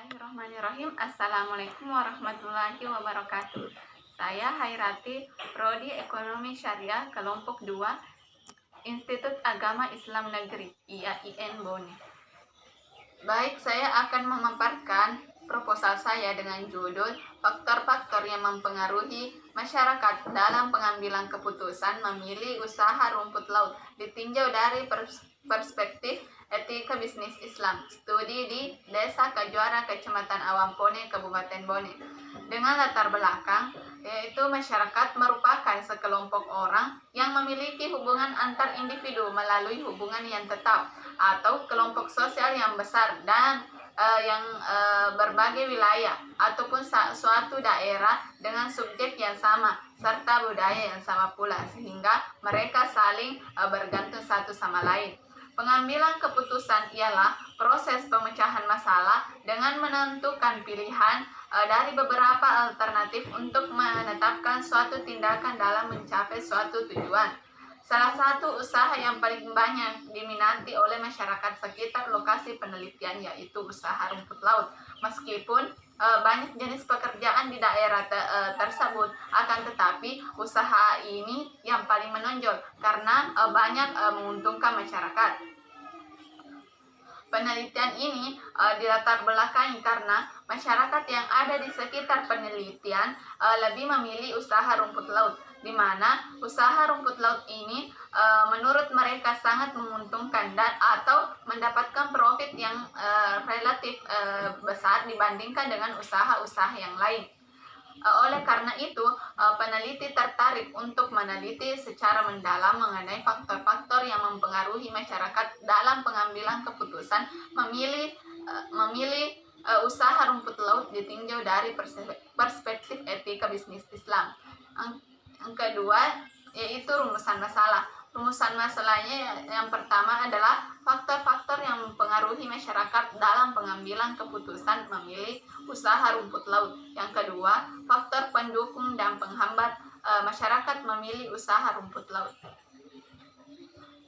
Bismillahirrahmanirrahim. Assalamualaikum warahmatullahi wabarakatuh. Saya Hairati, Prodi Ekonomi Syariah, Kelompok 2, Institut Agama Islam Negeri, IAIN Bone. Baik, saya akan memaparkan proposal saya dengan judul Faktor-faktor yang mempengaruhi masyarakat dalam pengambilan keputusan memilih usaha rumput laut ditinjau dari perspektif etika bisnis Islam. Studi di Desa Kajuara, Kecamatan Awampone, Kabupaten Bone. Dengan latar belakang yaitu masyarakat merupakan sekelompok orang yang memiliki hubungan antar individu melalui hubungan yang tetap atau kelompok sosial yang besar dan berbagai wilayah ataupun suatu daerah dengan subjek yang sama serta budaya yang sama pula, sehingga mereka saling bergantung satu sama lain. Pengambilan keputusan ialah proses pemecahan masalah dengan menentukan pilihan dari beberapa alternatif untuk menetapkan suatu tindakan dalam mencapai suatu tujuan. Salah satu usaha yang paling banyak diminati oleh masyarakat sekitar lokasi penelitian yaitu usaha rumput laut. Meskipun banyak jenis pekerjaan di daerah tersebut, akan tetapi usaha ini yang paling menonjol karena banyak menguntungkan masyarakat. Penelitian ini dilatar belakangi karena masyarakat yang ada di sekitar penelitian lebih memilih usaha rumput laut, di mana usaha rumput laut ini menurut mereka sangat menguntungkan dan atau mendapatkan profit yang relatif besar dibandingkan dengan usaha-usaha yang lain. Oleh karena itu, peneliti tertarik untuk meneliti secara mendalam mengenai faktor-faktor yang mempengaruhi masyarakat dalam pengambilan keputusan memilih usaha rumput laut ditinjau dari perspektif etika bisnis Islam. Yang kedua yaitu rumusan masalah. Rumusan masalahnya yang pertama adalah faktor-faktor yang mempengaruhi masyarakat dalam pengambilan keputusan memilih usaha rumput laut. Yang kedua, faktor pendukung dan penghambat masyarakat memilih usaha rumput laut.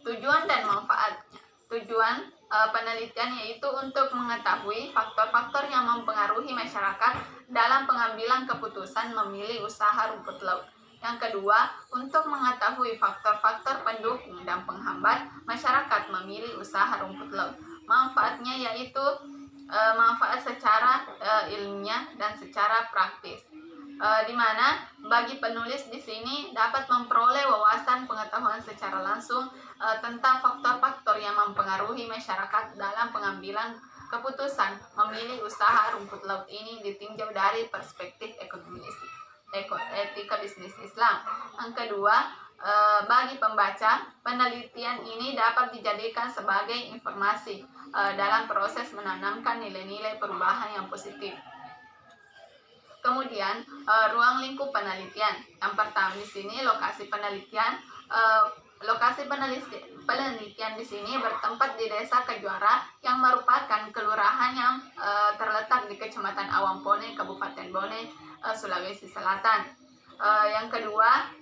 Tujuan dan manfaatnya. Tujuan penelitian yaitu untuk mengetahui faktor-faktor yang mempengaruhi masyarakat dalam pengambilan keputusan memilih usaha rumput laut. Yang kedua, untuk mengetahui faktor-faktor pendukung dan penghambat masyarakat memilih usaha rumput laut. Manfaatnya yaitu manfaat secara ilmiah dan secara praktis, di mana bagi penulis di sini dapat memperoleh wawasan pengetahuan secara langsung tentang faktor-faktor yang mempengaruhi masyarakat dalam pengambilan keputusan memilih usaha rumput laut ini ditinjau dari perspektif etika bisnis Islam. Yang kedua, bagi pembaca, penelitian ini dapat dijadikan sebagai informasi dalam proses menanamkan nilai-nilai perubahan yang positif. Kemudian, ruang lingkup penelitian. Yang pertama di sini lokasi penelitian. Lokasi penelitian di sini bertempat di Desa Kajuara yang merupakan kelurahan yang terletak di Kecamatan Awampone, Kabupaten Bone, Sulawesi Selatan. Yang kedua,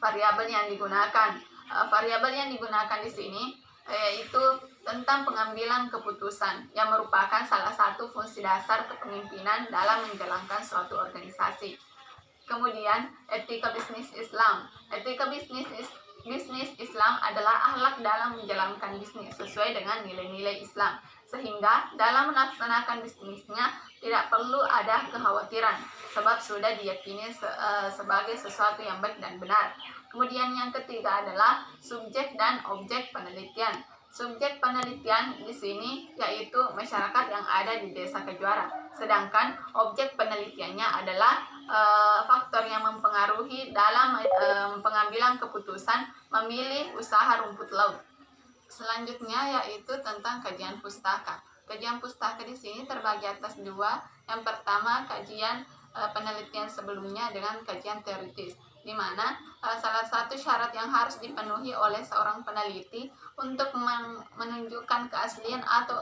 variabel yang digunakan. Variabel yang digunakan di sini yaitu tentang pengambilan keputusan yang merupakan salah satu fungsi dasar kepemimpinan dalam menjalankan suatu organisasi. Kemudian, etika bisnis Islam. Etika bisnis Islam adalah akhlak dalam menjalankan bisnis sesuai dengan nilai-nilai Islam, sehingga dalam melaksanakan bisnisnya tidak perlu ada kekhawatiran sebab sudah diyakini sebagai sesuatu yang baik dan benar. Kemudian yang ketiga adalah subjek dan objek penelitian. Subjek penelitian di sini yaitu masyarakat yang ada di Desa Kajuara, sedangkan objek penelitiannya adalah faktor yang mempengaruhi dalam pengambilan keputusan memilih usaha rumput laut. Selanjutnya yaitu tentang kajian pustaka. Kajian pustaka di sini terbagi atas dua. Yang pertama, kajian penelitian sebelumnya dengan kajian teoritis, di mana salah satu syarat yang harus dipenuhi oleh seorang peneliti untuk menunjukkan keaslian atau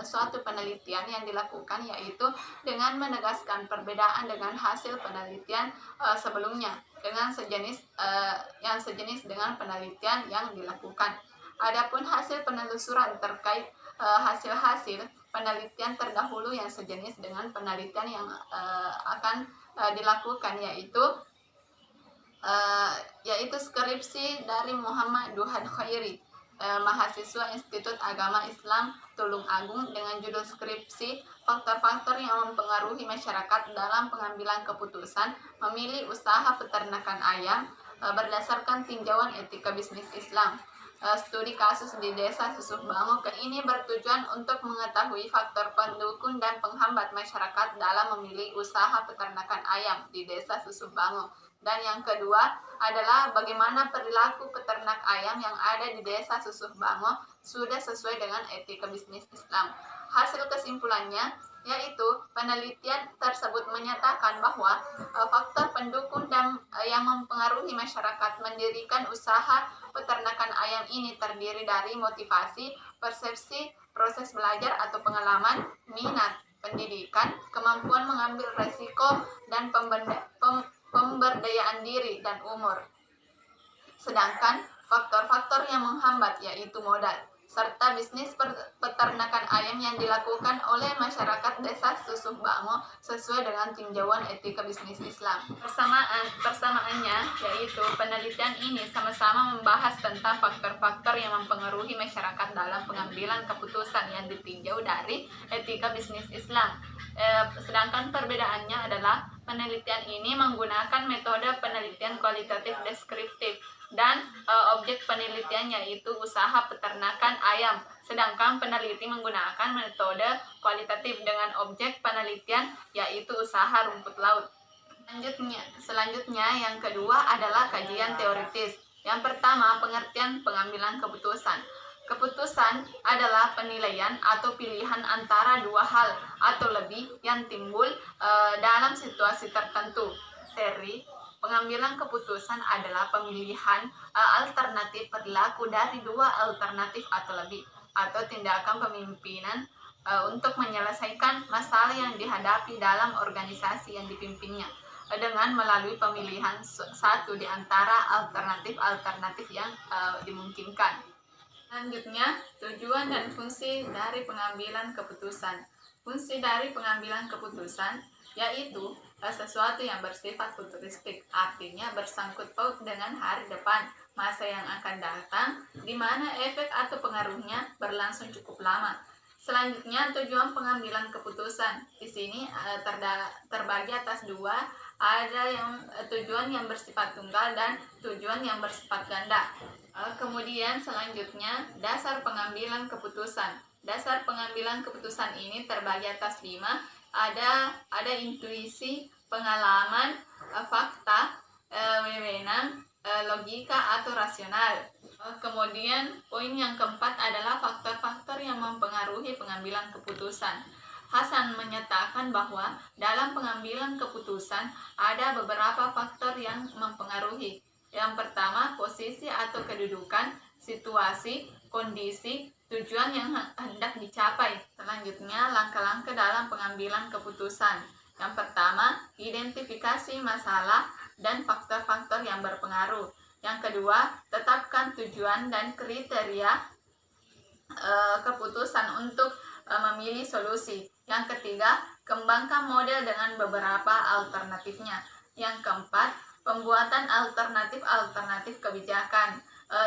suatu penelitian yang dilakukan yaitu dengan menegaskan perbedaan dengan hasil penelitian sebelumnya dengan yang sejenis dengan penelitian yang dilakukan. Adapun hasil penelusuran terkait hasil-hasil penelitian terdahulu yang sejenis dengan penelitian yang akan dilakukan, yaitu skripsi dari Muhammad Duhad Khairi, mahasiswa Institut Agama Islam Tulung Agung, dengan judul skripsi faktor-faktor yang mempengaruhi masyarakat dalam pengambilan keputusan memilih usaha peternakan ayam berdasarkan tinjauan etika bisnis Islam. Studi kasus di Desa Susuh Bango ini bertujuan untuk mengetahui faktor pendukung dan penghambat masyarakat dalam memilih usaha peternakan ayam di Desa Susuh Bango. Dan yang kedua adalah bagaimana perilaku peternak ayam yang ada di Desa Susuh Bango sudah sesuai dengan etika bisnis Islam. Hasil kesimpulannya yaitu penelitian tersebut menyatakan bahwa faktor pendukung dan yang mempengaruhi masyarakat mendirikan usaha peternakan ayam ini terdiri dari motivasi, persepsi, proses belajar atau pengalaman, minat, pendidikan, kemampuan mengambil resiko, dan pemberdayaan diri dan umur. Sedangkan faktor-faktor yang menghambat yaitu modal, serta bisnis peternakan ayam yang dilakukan oleh masyarakat Desa Susuh Bango sesuai dengan tinjauan etika bisnis Islam. Persamaannya yaitu penelitian ini sama-sama membahas tentang faktor-faktor yang mempengaruhi masyarakat dalam pengambilan keputusan yang ditinjau dari etika bisnis Islam. Sedangkan perbedaannya adalah penelitian ini menggunakan metode penelitian kualitatif deskriptif dan objek penelitian yaitu usaha peternakan ayam, sedangkan peneliti menggunakan metode kualitatif dengan objek penelitian yaitu usaha rumput laut. Selanjutnya yang kedua adalah kajian teoritis. Yang pertama, pengertian pengambilan keputusan. Keputusan adalah penilaian atau pilihan antara dua hal atau lebih yang timbul dalam situasi tertentu. Teori pengambilan keputusan adalah pemilihan alternatif perilaku dari dua alternatif atau lebih, atau tindakan pemimpinan untuk menyelesaikan masalah yang dihadapi dalam organisasi yang dipimpinnya dengan melalui pemilihan satu di antara alternatif-alternatif yang dimungkinkan. Selanjutnya, tujuan dan fungsi dari pengambilan keputusan. Fungsi dari pengambilan keputusan yaitu sesuatu yang bersifat futuristik, artinya bersangkut paut dengan hari depan, masa yang akan datang, di mana efek atau pengaruhnya berlangsung cukup lama. Selanjutnya, tujuan pengambilan keputusan. Di sini terbagi atas dua, ada yang tujuan yang bersifat tunggal dan tujuan yang bersifat ganda. Kemudian selanjutnya, dasar pengambilan keputusan. Dasar pengambilan keputusan ini terbagi atas 5. Ada intuisi, pengalaman, fakta, wewenang, logika atau rasional. Kemudian poin yang keempat adalah faktor-faktor yang mempengaruhi pengambilan keputusan. Hasan menyatakan bahwa dalam pengambilan keputusan ada beberapa faktor yang mempengaruhi. Yang pertama, posisi atau kedudukan, situasi, kondisi, tujuan yang hendak dicapai. Selanjutnya, langkah-langkah dalam pengambilan keputusan. Yang pertama, identifikasi masalah dan faktor-faktor yang berpengaruh. Yang kedua, tetapkan tujuan dan kriteria keputusan untuk memilih solusi. Yang ketiga, kembangkan model dengan beberapa alternatifnya. Yang keempat, pembuatan alternatif kebijakan.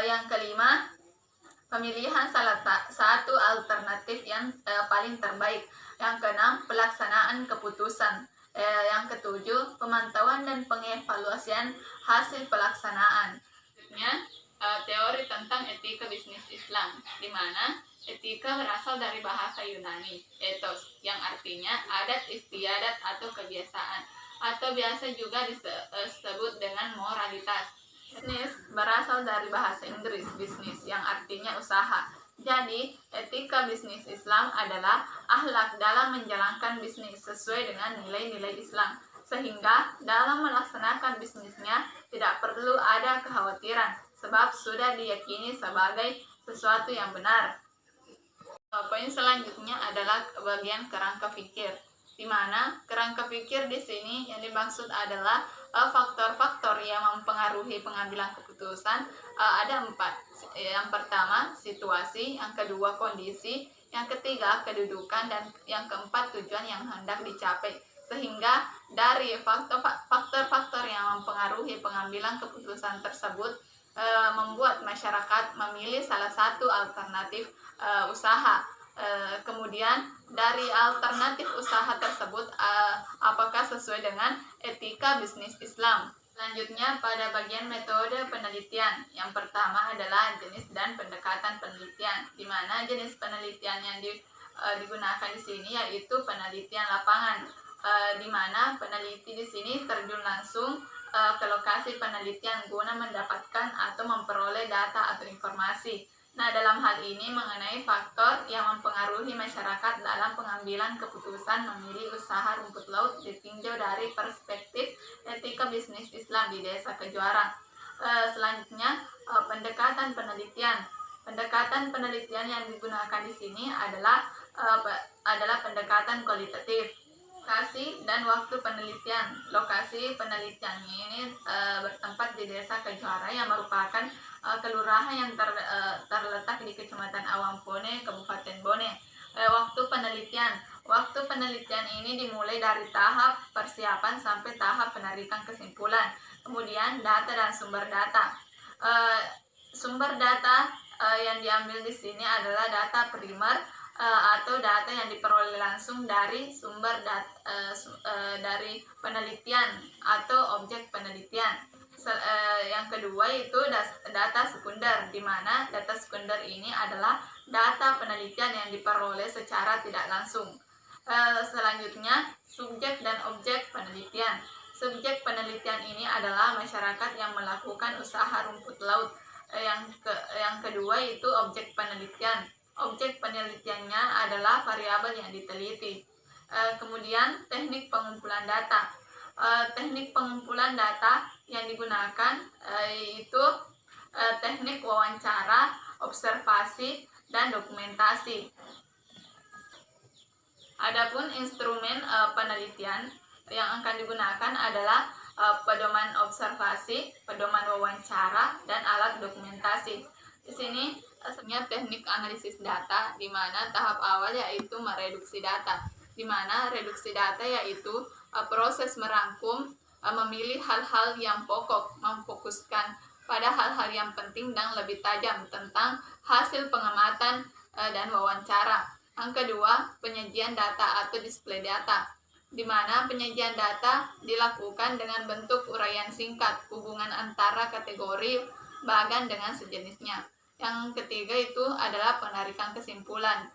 Yang kelima, pemilihan salah satu alternatif yang paling terbaik. Yang keenam, pelaksanaan keputusan. Yang ketujuh, pemantauan dan pengevaluasian hasil pelaksanaan. Selanjutnya, teori tentang etika bisnis Islam, di mana etika berasal dari bahasa Yunani, ethos, yang artinya adat istiadat atau kebiasaan, atau biasa juga disebut dengan moralitas. Bisnis berasal dari bahasa Inggris business, yang artinya usaha. Jadi, etika bisnis Islam adalah akhlak dalam menjalankan bisnis sesuai dengan nilai-nilai Islam, sehingga dalam melaksanakan bisnisnya tidak perlu ada kekhawatiran, sebab sudah diyakini sebagai sesuatu yang benar. Poin selanjutnya adalah bagian kerangka pikir, di mana kerangka pikir di sini yang dimaksud adalah faktor-faktor yang mempengaruhi pengambilan keputusan. Ada 4. Yang pertama, situasi. Yang kedua, kondisi. Yang ketiga, kedudukan, dan yang keempat, tujuan yang hendak dicapai. Sehingga dari faktor-faktor yang mempengaruhi pengambilan keputusan tersebut membuat masyarakat memilih salah satu alternatif usaha. Kemudian dari alternatif usaha tersebut apakah sesuai dengan etika bisnis Islam. Selanjutnya pada bagian metode penelitian. Yang pertama adalah jenis dan pendekatan penelitian, di mana jenis penelitian yang digunakan di sini yaitu penelitian lapangan, di mana peneliti di sini terjun langsung ke lokasi penelitian guna mendapatkan atau memperoleh data atau informasi. Nah, dalam hal ini mengenai faktor yang mempengaruhi masyarakat dalam pengambilan keputusan memilih usaha rumput laut ditinjau dari perspektif etika bisnis Islam di Desa Kejuaraan. Selanjutnya, pendekatan penelitian. Pendekatan penelitian yang digunakan di sini adalah pendekatan kualitatif. Lokasi dan waktu penelitian. Lokasi penelitian ini bertempat di Desa Kejuaraan yang merupakan kelurahan yang terletak di Kecamatan Awangpone, Kabupaten Bone. Waktu penelitian. Waktu penelitian ini dimulai dari tahap persiapan sampai tahap penarikan kesimpulan. Kemudian data dan sumber data. Sumber data yang diambil di sini adalah data primer atau data yang diperoleh langsung dari sumber dari penelitian atau objek penelitian. Yang kedua itu data sekunder, di mana data sekunder ini adalah data penelitian yang diperoleh secara tidak langsung. Selanjutnya, subjek dan objek penelitian. Subjek penelitian ini adalah masyarakat yang melakukan usaha rumput laut. Yang kedua itu objek penelitian. Objek penelitiannya adalah variabel yang diteliti. Kemudian teknik pengumpulan data. Teknik pengumpulan data yang digunakan yaitu teknik wawancara, observasi, dan dokumentasi. Adapun instrumen penelitian yang akan digunakan adalah pedoman observasi, pedoman wawancara, dan alat dokumentasi. Di sini sebenarnya teknik analisis data, di mana tahap awal yaitu mereduksi data, di mana reduksi data yaitu proses merangkum, memilih hal-hal yang pokok, memfokuskan pada hal-hal yang penting dan lebih tajam tentang hasil pengamatan dan wawancara. Yang kedua, penyajian data atau display data, di mana penyajian data dilakukan dengan bentuk uraian singkat, hubungan antara kategori bagan dengan sejenisnya. Yang ketiga itu adalah penarikan kesimpulan,